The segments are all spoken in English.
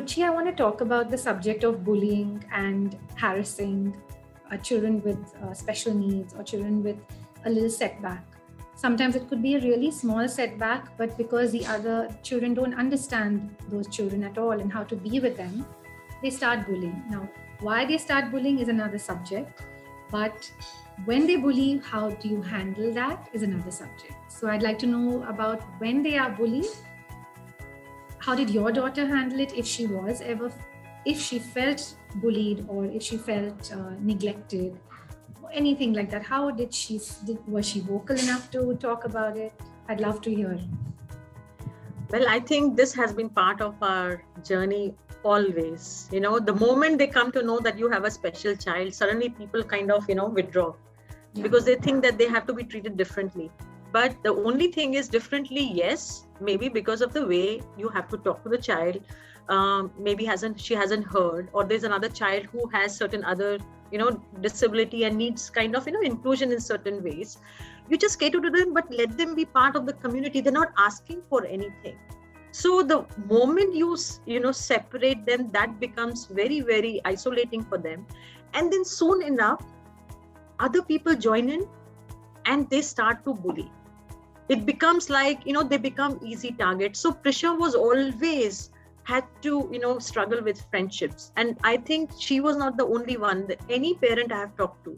Ruchi, I want to talk about the subject of bullying and harassing children with special needs or children with a little setback. Sometimes it could be a really small setback, but because the other children don't understand those children at all and how to be with them, they start bullying. Now, why they start bullying is another subject, but when they bully, how do you handle that is another subject. So I'd like to know about when they are bullied. How did your daughter handle it, if she was ever, if she felt bullied or if she felt neglected or anything like that? How was she vocal enough to talk about it? I'd love to hear. Well, I think this has been part of our journey always. The moment they come to know that you have a special child, suddenly people kind of, withdraw because they think that they have to be treated differently. But the only thing is differently, yes, maybe because of the way you have to talk to the child. Maybe she hasn't heard, or there's another child who has certain other, disability and needs kind of, inclusion in certain ways. You just cater to them, but let them be part of the community. They're not asking for anything. So the moment you separate them, that becomes very, very isolating for them. And then soon enough, other people join in and they start to bully. It becomes like, they become easy targets. So Prisha was always had to, struggle with friendships. And I think she was not the only one. Any parent I have talked to,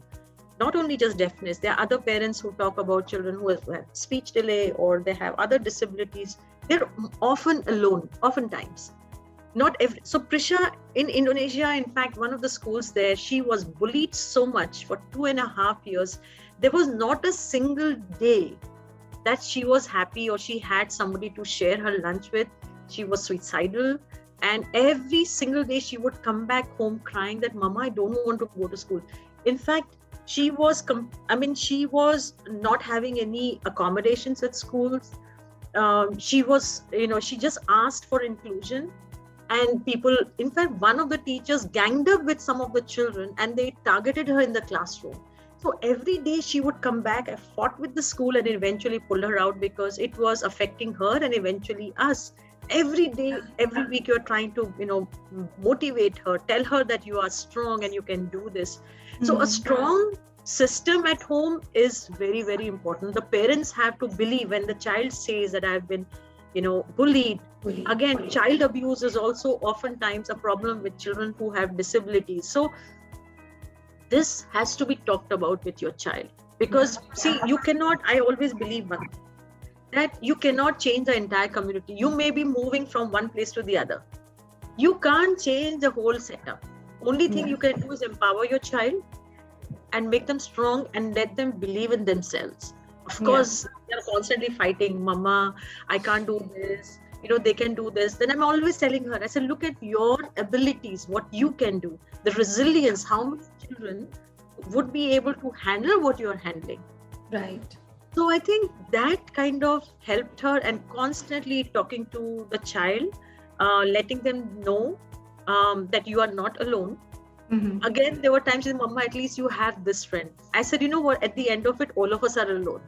not only just deafness, there are other parents who talk about children who have speech delay or they have other disabilities. They're often alone, oftentimes. So Prisha in Indonesia, in fact, one of the schools there, she was bullied so much for 2.5 years. There was not a single day that she was happy or she had somebody to share her lunch with. She was suicidal. And every single day she would come back home crying that, Mama, I don't want to go to school. In fact, she was not having any accommodations at schools. She just asked for inclusion. And people, in fact, one of the teachers ganged up with some of the children and they targeted her in the classroom. So every day she would come back. I fought with the school and eventually pulled her out because it was affecting her and eventually us. Every day, every week, you're trying to, motivate her, tell her that you are strong and you can do this. Mm-hmm. So a strong system at home is very, very important. The parents have to believe when the child says that I've been, bullied. Again, child abuse is also oftentimes a problem with children who have disabilities. So this has to be talked about with your child because you cannot, I always believe one thing, that you cannot change the entire community. You may be moving from one place to the other. You can't change the whole setup. Only thing you can do is empower your child and make them strong and let them believe in themselves. Of course, they're constantly fighting, Mama, I can't do this. They can do this. Then I'm always telling her, I said, look at your abilities, what you can do, the resilience, how many children would be able to handle what you're handling. Right. So I think that kind of helped her, and constantly talking to the child, letting them know that you are not alone. Mm-hmm. Again, there were times in Mama, at least you have this friend. I said, you know what, at the end of it, all of us are alone.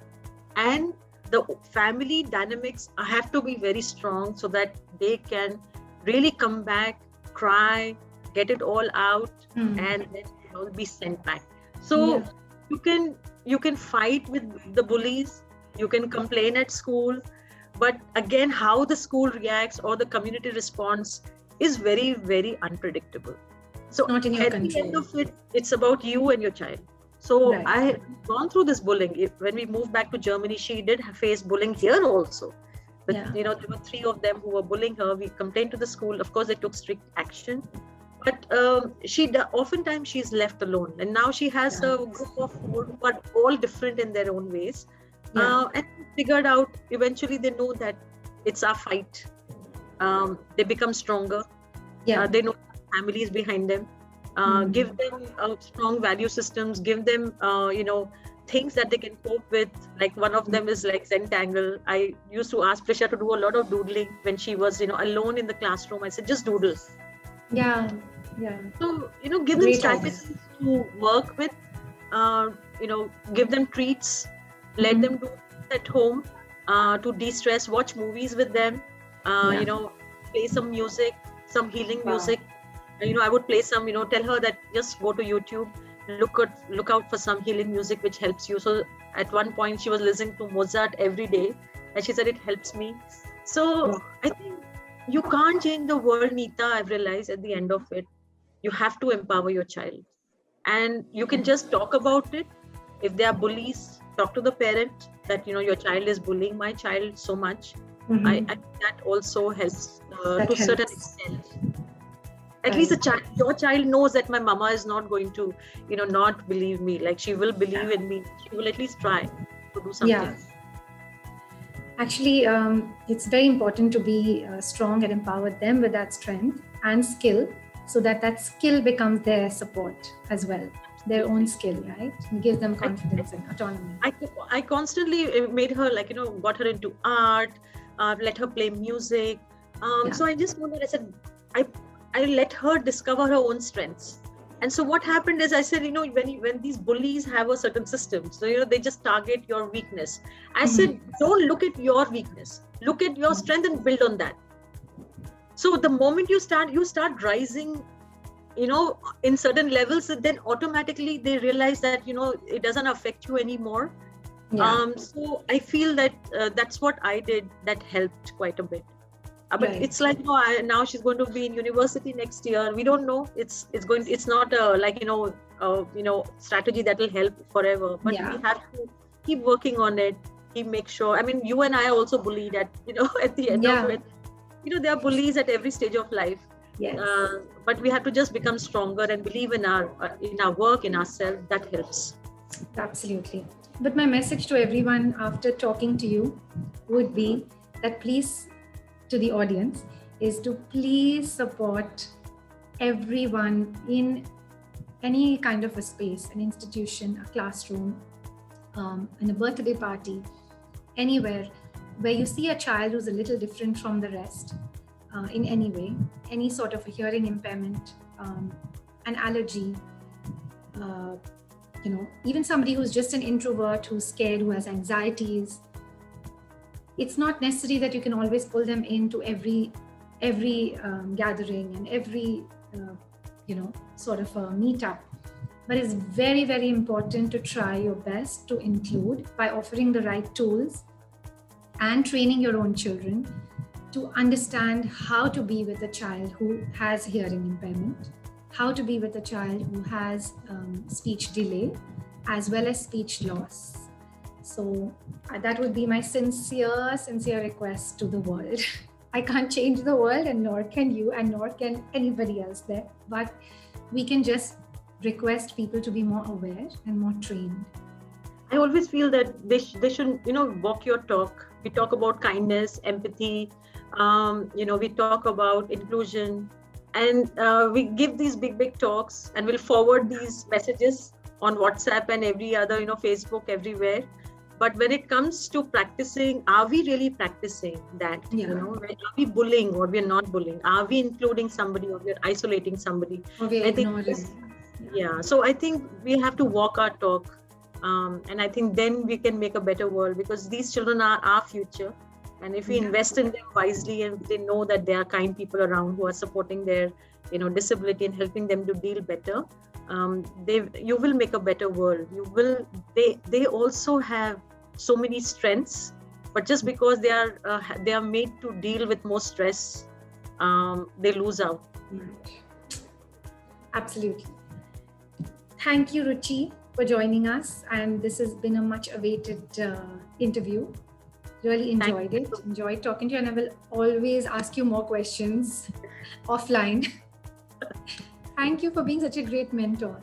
And the family dynamics have to be very strong so that they can really come back, cry, get it all out, and then be sent back. So you can fight with the bullies, you can complain at school, but again, how the school reacts or the community response is very, very unpredictable. So not in your at control. The end of it, it's about you and your child. So I had gone through this bullying. When we moved back to Germany, she did face bullying here also. But, there were 3 of them who were bullying her. We complained to the school. Of course, they took strict action. But oftentimes she's left alone. And now she has a group of 4 who are all different in their own ways. And figured out, eventually they know that it's our fight. They become stronger. They know families behind them. Give them strong value systems, give them, things that they can cope with. Like one of them is like Zentangle. I used to ask Prisha to do a lot of doodling when she was, alone in the classroom. I said, just doodle. Yeah. So, give them strategies to work with, give them treats, let them do it at home to de-stress, watch movies with them, play some music. some healing Wow. music. I would play some, tell her that just go to YouTube, look out for some healing music which helps you. So at one point she was listening to Mozart every day, and she said it helps me. So Wow. I think you can't change the world, Neeta. I've realized at the end of it, you have to empower your child, and you can just talk about it. If there are bullies, talk to the parent that your child is bullying my child so much. Mhm. I that also helps That to a certain helps. extent. At least your child knows that my mama is not going to not believe me. Like, she will believe in me. She will at least try to do something. Yeah. Actually, it's very important to be strong and empower them with that strength and skill, so that skill becomes their support as well, their own skill, right? And give them confidence and autonomy. I constantly made her, got her into art, let her play music. So I just know that I said, I let her discover her own strengths. And so what happened is, I said, when these bullies have a certain system, so they just target your weakness. I said, don't look at your weakness, look at your strength and build on that. So the moment you start rising, in certain levels, then automatically they realize that it doesn't affect you anymore. So I feel that that's what I did that helped quite a bit. But it's like, now she's going to be in university next year. We don't know. It's not a strategy that will help forever. But we have to keep working on it. Make sure. I mean, you and I are also bullied at the end of it. There are bullies at every stage of life. Yes. But we have to just become stronger and believe in our work, in ourselves. That helps. Absolutely. But my message to everyone after talking to you would be that please, to the audience, is to please support everyone in any kind of a space, an institution, a classroom, in a birthday party, anywhere where you see a child who's a little different from the rest, in any way, any sort of a hearing impairment, an allergy, even somebody who's just an introvert, who's scared, who has anxieties. It's not necessary that you can always pull them into every gathering and every sort of a meetup. But it's very, very important to try your best to include by offering the right tools and training your own children to understand how to be with a child who has hearing impairment, how to be with a child who has speech delay, as well as speech loss. So that would be my sincere request to the world. I can't change the world, and nor can you, and nor can anybody else there. But we can just request people to be more aware and more trained. I always feel that they should, walk your talk. We talk about kindness, empathy. We talk about inclusion, and we give these big talks, and we'll forward these messages on WhatsApp and every other, Facebook, everywhere. But when it comes to practicing, are we really practicing that? Are we bullying or we're not bullying? Are we including somebody or we're isolating somebody? I think so I think we have to walk our talk. And I think then we can make a better world, because these children are our future. And if we invest in them wisely, and they know that there are kind people around who are supporting their, disability and helping them to deal better, you will make a better world. They also have so many strengths, but just because they are made to deal with more stress, they lose out. Absolutely. Thank you, Ruchi, for joining us. And this has been a much awaited interview. Really enjoyed it. Enjoyed talking to you, and I will always ask you more questions offline. Thank you for being such a great mentor.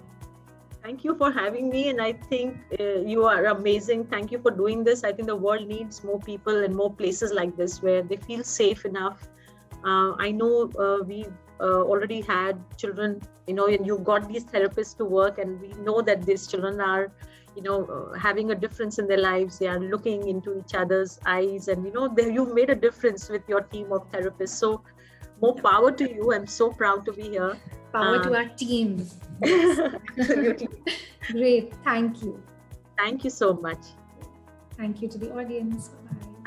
Thank you for having me, and I think you are amazing. Thank you for doing this. I think the world needs more people and more places like this where they feel safe enough. I know we've already had children, and you've got these therapists to work, and we know that these children are, having a difference in their lives. They are looking into each other's eyes, and you've made a difference with your team of therapists. So more power to you. I'm so proud to be here. Power to our team. Absolutely. Great. Thank you. Thank you so much. Thank you to the audience.